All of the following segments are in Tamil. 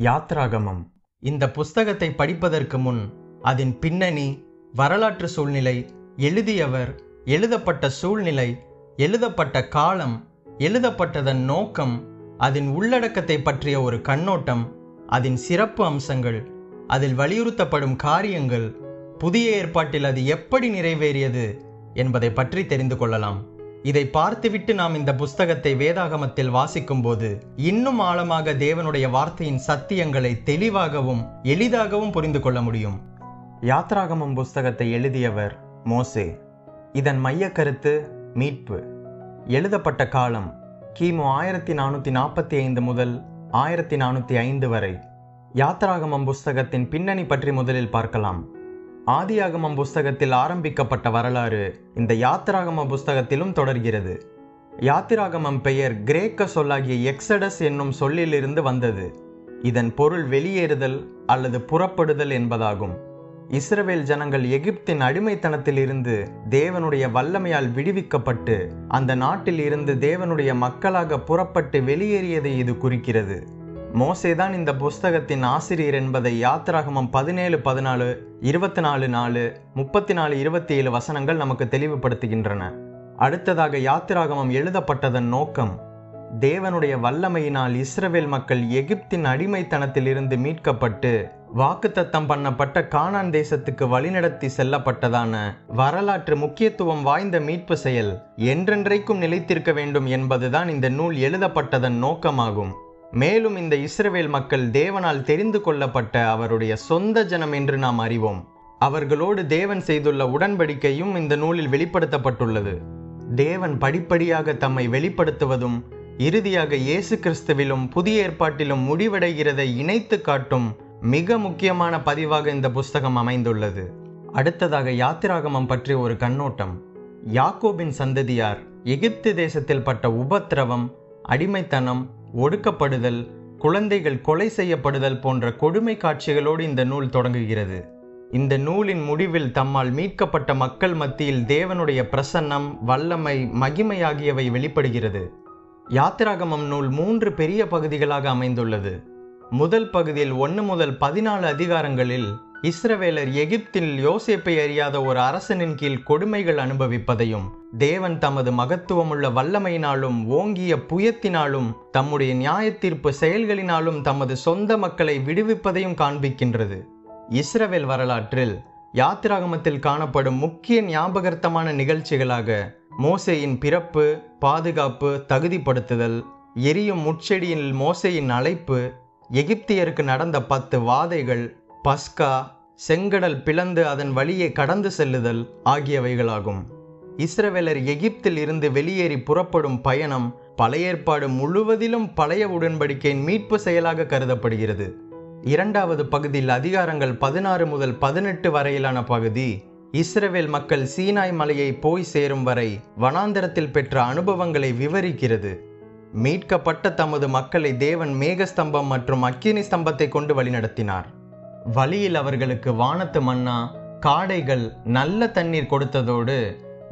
யாத்ராகமம். இந்த புஸ்தகத்தை படிப்பதற்கு முன் அதன் பின்னணி, வரலாற்று சூழ்நிலை, எழுதியவர், எழுதப்பட்ட சூழ்நிலை, எழுதப்பட்ட காலம், எழுதப்பட்டதன் நோக்கம், அதன் உள்ளடக்கத்தை பற்றிய ஒரு கண்ணோட்டம், அதன் சிறப்பு அம்சங்கள், அதில் வலியுறுத்தப்படும் காரியங்கள், புதிய ஏற்பாட்டில் அது எப்படி நிறைவேறியது என்பதை பற்றி தெரிந்து கொள்ளலாம். இதை பார்த்துவிட்டு நாம் இந்த புஸ்தகத்தை வேதாகமத்தில் வாசிக்கும் போது இன்னும் ஆழமாக தேவனுடைய வார்த்தையின் சத்தியங்களை தெளிவாகவும் எளிதாகவும் புரிந்து கொள்ள முடியும். யாத்ராகமம் புஸ்தகத்தை எழுதியவர் மோசே. இதன் மைய கருத்து மீட்பு. எழுதப்பட்ட காலம் கிமு 1445 முதல் 1405 வரை. யாத்ராகமம் புஸ்தகத்தின் பின்னணி பற்றி முதலில் பார்க்கலாம். ஆதியாகமம் புஸ்தகத்தில் ஆரம்பிக்கப்பட்ட வரலாறு இந்த யாத்ராகம புஸ்தகத்திலும் தொடர்கிறது. யாத்திராகமம் பெயர் கிரேக்க சொல்லாகிய எக்ஸடஸ் என்னும் சொல்லிலிருந்து வந்தது. இதன் பொருள் வெளியேறுதல் அல்லது புறப்படுதல் என்பதாகும். இஸ்ரவேல் ஜனங்கள் எகிப்தின் அடிமைத்தனத்தில் இருந்து தேவனுடைய வல்லமையால் விடுவிக்கப்பட்டு அந்த நாட்டில் இருந்து தேவனுடைய மக்களாக புறப்பட்டு வெளியேறியதை இது குறிக்கிறது. மோசேதான் இந்த புஸ்தகத்தின் ஆசிரியர் என்பதை யாத்ராகமம் 17:14, 24:4, 34:27 வசனங்கள் நமக்கு தெளிவுபடுத்துகின்றன. அடுத்ததாக யாத்ராகமம் எழுதப்பட்டதன் நோக்கம், தேவனுடைய வல்லமையினால் இஸ்ரவேல் மக்கள் எகிப்தின் அடிமைத்தனத்தில் இருந்து மீட்கப்பட்டு வாக்குத்தத்தம் பண்ணப்பட்ட கானான் தேசத்துக்கு வழிநடத்தி செல்லப்பட்டதான வரலாற்று முக்கியத்துவம் வாய்ந்த மீட்பு செயல் என்றென்றைக்கும் நிலைத்திருக்க வேண்டும் என்பதுதான் இந்த நூல் எழுதப்பட்டதன் நோக்கமாகும். மேலும் இந்த இஸ்ரவேல் மக்கள் தேவனால் தெரிந்து கொள்ளப்பட்ட அவருடைய சொந்த ஜனம் என்று நாம் அறிவோம். அவர்களோடு தேவன் செய்துள்ள உடன்படிக்கையும் இந்த நூலில் வெளிப்படுத்தப்பட்டுள்ளது. தேவன் படிப்படியாக தம்மை வெளிப்படுத்துவதும் இறுதியாக இயேசு கிறிஸ்துவிலும் புதிய ஏற்பாட்டிலும் முடிவடைகிறதை இணைத்து காட்டும் மிக முக்கியமான பதிவாக இந்த புஸ்தகம் அமைந்துள்ளது. அடுத்ததாக யாத்திராகமம் பற்றி ஒரு கண்ணோட்டம். யாக்கோபின் சந்ததியார் எகிப்து தேசத்தில் பட்ட உபத்திரவம், அடிமைத்தனம், ஒடுக்கப்படுதல், குழந்தைகள் கொலை செய்யப்படுதல் போன்ற கொடுமை காட்சிகளோடு இந்த நூல் தொடங்குகிறது. இந்த நூலின் முடிவில் தம்மால் மீட்கப்பட்ட மக்கள் மத்தியில் தேவனுடைய பிரசன்னம், வல்லமை, மகிமை ஆகியவை வெளிப்படுகிறது. யாத்திராகமம் நூல் 3 பெரிய பகுதிகளாக அமைந்துள்ளது. முதல் பகுதியில் 1 முதல் 14 அதிகாரங்களில் இஸ்ரவேலர் எகிப்தில் யோசேப்பை அறியாத ஒரு அரசனின் கீழ் கொடுமைகள் அனுபவிப்பதையும் தேவன் தமது மகத்துவமுள்ள வல்லமையினாலும் ஓங்கிய புயத்தினாலும் தம்முடைய நியாயத்தீர்ப்பு செயல்களினாலும் தமது சொந்த மக்களை விடுவிப்பதையும் காண்பிக்கின்றது. இஸ்ரவேல் வரலாற்றில் யாத்திராகமத்தில் காணப்படும் முக்கிய ஞாபகார்த்தமான நிகழ்ச்சிகளாக மோசேயின் பிறப்பு, பாதுகாப்பு, தகுதிப்படுத்துதல், எரியும் முட்செடியில் மோசேயின் அழைப்பு, எகிப்தியருக்கு நடந்த 10 வாதைகள், பஸ்கா, செங்கடல் பிளந்து அதன் வழியே கடந்து செல்லுதல் ஆகியவைகளாகும். இஸ்ரவேலர் எகிப்தில் இருந்து வெளியேறி புறப்படும் பயணம் பழைய ஏற்பாடு முழுவதிலும் பழைய உடன்படிக்கையின் மீட்பு செயலாக கருதப்படுகிறது. இரண்டாவது பகுதியில் அதிகாரங்கள் 16 முதல் 18 வரையிலான பகுதி இஸ்ரவேல் மக்கள் சீனாய் மலையை போய் சேரும் வரை வனாந்தரத்தில் பெற்ற அனுபவங்களை விவரிக்கிறது. மீட்கப்பட்ட தமது மக்களை தேவன் மேகஸ்தம்பம் மற்றும் அக்கினி ஸ்தம்பத்தை கொண்டு வழிநடத்தினார். வழியில் அவர்களுக்கு வானத்து மன்னா, காடைகள், நல்ல தண்ணீர் கொடுத்ததோடு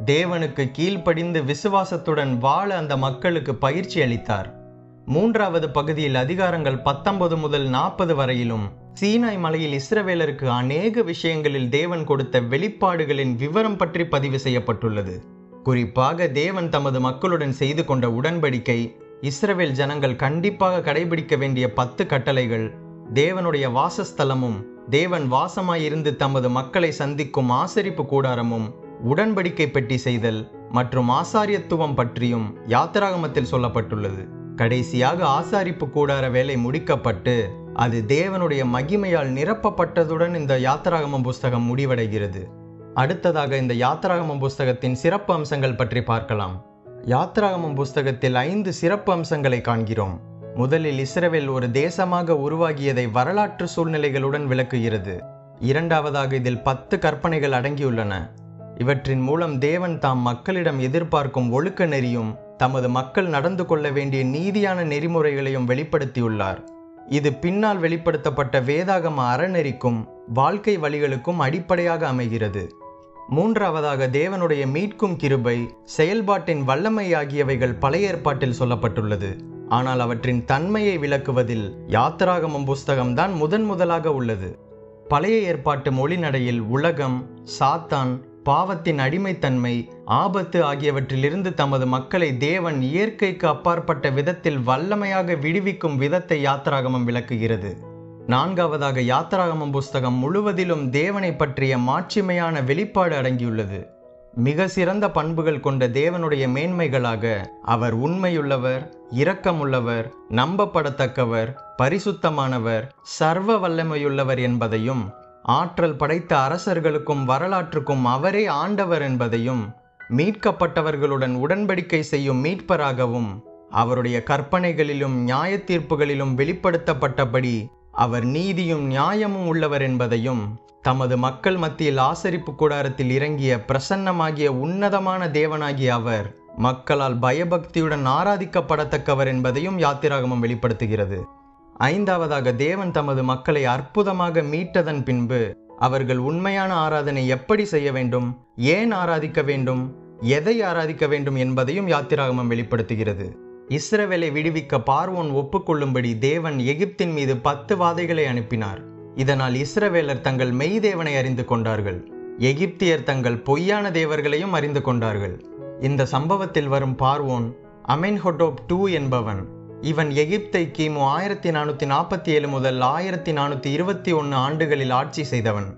தேவனுக்கு கீழ்ப்படிந்து விசுவாசத்துடன் வாழ அந்த மக்களுக்கு பயிற்சி அளித்தார். மூன்றாவது பகுதியில் அதிகாரங்கள் 19 முதல் 40 வரையிலும் சீனாய் மலையில் இஸ்ரவேலருக்கு அநேக விஷயங்களில் தேவன் கொடுத்த வெளிப்பாடுகளின் விவரம் பற்றி பதிவு செய்யப்பட்டுள்ளது. குறிப்பாக தேவன் தமது மக்களுடன் செய்து கொண்ட உடன்படிக்கை, இஸ்ரவேல் ஜனங்கள் கண்டிப்பாக கடைபிடிக்க வேண்டிய 10 கட்டளைகள், தேவனுடைய வாசஸ்தலமும் தேவன் வாசமாயிருந்து தமது மக்களை சந்திக்கும் ஆசரிப்பு கூடாரமும், உடன்படிக்கை பெட்டி செய்தல் மற்றும் ஆசாரியத்துவம் பற்றியும் யாத்திராகமத்தில் சொல்லப்பட்டுள்ளது. கடைசியாக ஆசாரிப்பு கூடார வேலை முடிக்கப்பட்டு அது தேவனுடைய மகிமையால் நிரப்பப்பட்டதுடன் இந்த யாத்திராகமம் புஸ்தகம் முடிவடைகிறது. அடுத்ததாக இந்த யாத்திராகமம் புஸ்தகத்தின் சிறப்பு அம்சங்கள் பற்றி பார்க்கலாம். யாத்திராகமம் புஸ்தகத்தில் 5 சிறப்பு அம்சங்களை காண்கிறோம். முதலில் இஸ்ரவேல் ஒரு தேசமாக உருவாகியதை வரலாற்று சூழ்நிலைகளுடன் விளக்குகிறது. இரண்டாவதாக இதில் 10 கற்பனைகள் அடங்கியுள்ளன. இவற்றின் மூலம் தேவன் தாம் மக்களிடம் எதிர்பார்க்கும் ஒழுக்க நெறியும் தமது மக்கள் நடந்து கொள்ள வேண்டிய நீதியான நெறிமுறைகளையும் வெளிப்படுத்தியுள்ளார். இது பின்னால் வெளிப்படுத்தப்பட்ட வேதாகம அறநெறிக்கும் வாழ்க்கை வழிகளுக்கும் அடிப்படையாக அமைகிறது. மூன்றாவதாக தேவனுடைய மீட்கும் கிருபை, செயல்பாட்டின் வல்லமை ஆகியவைகள் பழைய ஏற்பாட்டில் சொல்லப்பட்டுள்ளது. ஆனால் அவற்றின் தன்மையை விளக்குவதில் யாத்திராகமம் புஸ்தகம்தான் முதலாக உள்ளது. பழைய ஏற்பாட்டு மொழிநடையில் உலகம், சாத்தான், பாவத்தின் அடிமைத்தன்மை, ஆபத்து ஆகியவற்றிலிருந்து தமது மக்களை தேவன் இயற்கைக்கு அப்பாற்பட்ட விதத்தில் வல்லமையாக விடுவிக்கும் விதத்தை யாத்திராகமம் விளக்குகிறது. நான்காவதாக, யாத்திராகமம் புஸ்தகம் முழுவதிலும் தேவனை பற்றிய மாட்சிமையான வெளிப்பாடு அடங்கியுள்ளது. மிக சிறந்த பண்புகள் கொண்ட தேவனுடைய மேன்மைகளாக அவர் உண்மையுள்ளவர், இரக்கமுள்ளவர், நம்பப்படத்தக்கவர், பரிசுத்தமானவர், சர்வ வல்லமையுள்ளவர் என்பதையும், ஆற்றல் படைத்த அரசர்களுக்கும் வரலாற்றுக்கும் அவரே ஆண்டவர் என்பதையும், மீட்கப்பட்டவர்களுடன் உடன்படிக்கை செய்யும் மீட்பராகவும், அவருடைய கற்பனைகளிலும் நியாய தீர்ப்புகளிலும் வெளிப்படுத்தப்பட்டபடி அவர் நீதியும் நியாயமும் உள்ளவர் என்பதையும், தமது மக்கள் மத்தியில் ஆசரிப்பு கூடாரத்தில் இறங்கிய பிரசன்னமாகிய உன்னதமான தேவனாகிய அவர் மக்களால் பயபக்தியுடன் ஆராதிக்கப்படத்தக்கவர் என்பதையும் யாத்திராகமம் வெளிப்படுத்துகிறது. ஐந்தாவதாக, தேவன் தமது மக்களை அற்புதமாக மீட்டதன் பின்பு அவர்கள் உண்மையான ஆராதனை எப்படி செய்ய வேண்டும், ஏன் ஆராதிக்க வேண்டும், எதை ஆராதிக்க வேண்டும் என்பதையும் யாத்திராகமம் வெளிப்படுத்துகிறது. இஸ்ரவேலை விடுவிக்க பார்வோன் ஒப்புக்கொள்ளும்படி தேவன் எகிப்தின் மீது 10 வாதைகளை அனுப்பினார். இதனால் இஸ்ரவேலர் தங்கள் மெய் தேவனை அறிந்து கொண்டார்கள். எகிப்தியர் தங்கள் பொய்யான தேவர்களையும் அறிந்து கொண்டார்கள். இந்த சம்பவத்தில் வரும் பார்வோன் அமென்ஹொடோப் II என்பவன். இவன் எகிப்தை கிமு 1447 முதல் 1421 ஆண்டுகளில் ஆட்சி செய்தவன்.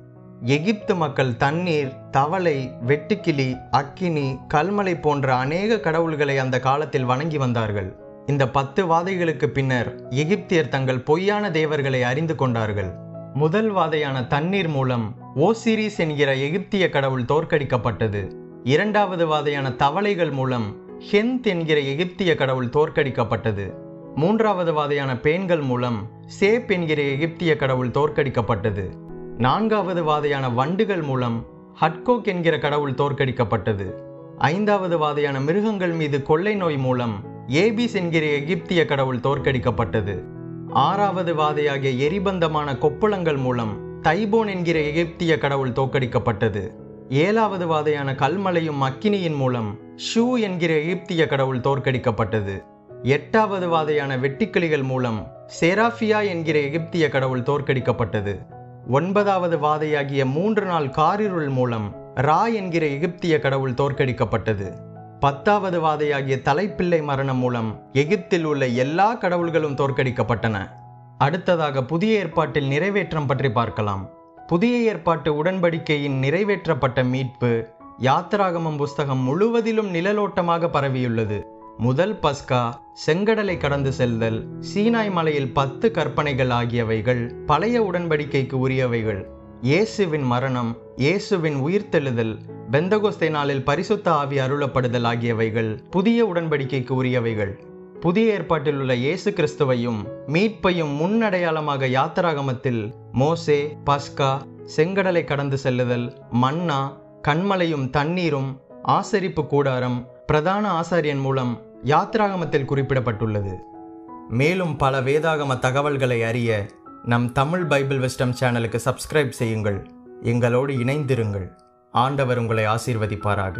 எகிப்து மக்கள் தண்ணீர், தவளை, வெட்டுக்கிளி, அக்கினி, கல்மலை போன்ற அநேக கடவுள்களை அந்த காலத்தில் வணங்கி வந்தார்கள். இந்த 10 வாதைகளுக்கு பின்னர் எகிப்தியர் தங்கள் பொய்யான தேவர்களை அறிந்து கொண்டார்கள். முதல் வாதையான தண்ணீர் மூலம் ஓசிரிஸ் என்கிற எகிப்திய கடவுள் தோற்கடிக்கப்பட்டது. இரண்டாவது வாதையான தவளைகள் மூலம் ஹெந்த் என்கிற எகிப்திய கடவுள் தோற்கடிக்கப்பட்டது. மூன்றாவது வாதையான பேன்கள் மூலம் சேப் என்கிற எகிப்திய கடவுள் தோற்கடிக்கப்பட்டது. நான்காவது வாதையான வண்டுகள் மூலம் ஹட்கோக் என்கிற கடவுள் தோற்கடிக்கப்பட்டது. ஐந்தாவது வாதையான மிருகங்கள் மீது கொள்ளை நோய் மூலம் ஏபிஸ் என்கிற எகிப்திய கடவுள் தோற்கடிக்கப்பட்டது. ஆறாவது வாதையாகிய எரிபந்தமான கொப்புளங்கள் மூலம் தைபோன் என்கிற எகிப்திய கடவுள் தோற்கடிக்கப்பட்டது. ஏழாவது வாதையான கல்மலையும் அக்கினியின் மூலம் ஷூ என்கிற எகிப்திய கடவுள் தோற்கடிக்கப்பட்டது. எட்டாவது வாதையான வெட்டுக்கிளிகள் மூலம் செராஃபியா என்கிற எகிப்திய கடவுள் தோற்கடிக்கப்பட்டது. ஒன்பதாவது வாதையாகிய 3 நாள் காரிருள் மூலம் ரா என்கிற எகிப்திய கடவுள் தோற்கடிக்கப்பட்டது. 10வது வாதையாகிய தலைப்பிள்ளை மரணம் மூலம் எகிப்தில் உள்ள எல்லா கடவுள்களும் தோற்கடிக்கப்பட்டன. அடுத்ததாக புதிய ஏற்பாட்டில் நிறைவேற்றம் பற்றி பார்க்கலாம். புதிய ஏற்பாட்டு உடன்படிக்கையின் நிறைவேற்றப்பட்ட மீட்பு யாத்திராகமம் புஸ்தகம் முழுவதிலும் நிழலோட்டமாக பரவியுள்ளது. முதல் பஸ்கா, செங்கடலை கடந்து செல்தல், சீனாய் மலையில் 10 கற்பனைகள் ஆகியவைகள் பழைய உடன்படிக்கைக்கு உரியவைகள். இயேசுவின் மரணம், இயேசுவின் உயிர்த்தெழுதல், பெந்தகோஸ்தே நாளில் பரிசுத்த ஆவி அருளப்படுதல் ஆகியவைகள் புதிய உடன்படிக்கைக்கு உரியவைகள். புதிய ஏற்பாட்டில் உள்ள இயேசு கிறிஸ்துவையும் மீட்பையும் முன்னடையாளமாக யாத்திராகமத்தில் மோசே, பஸ்கா, செங்கடலை கடந்து செல்லுதல், மன்னா, கண்மலையும் தண்ணீரும், ஆசரிப்பு கூடாரம், பிரதான ஆசாரியன் மூலம் யாத்திராகமத்தில் குறிப்பிடப்பட்டுள்ளது. மேலும் பல வேதாகம தகவல்களை அறிய நம் தமிழ் பைபிள் விஸ்டம் சேனலுக்கு சப்ஸ்கிரைப் செய்யுங்கள். எங்களோடு இணைந்திருங்கள். ஆண்டவர் உங்களை ஆசீர்வதிப்பாராக.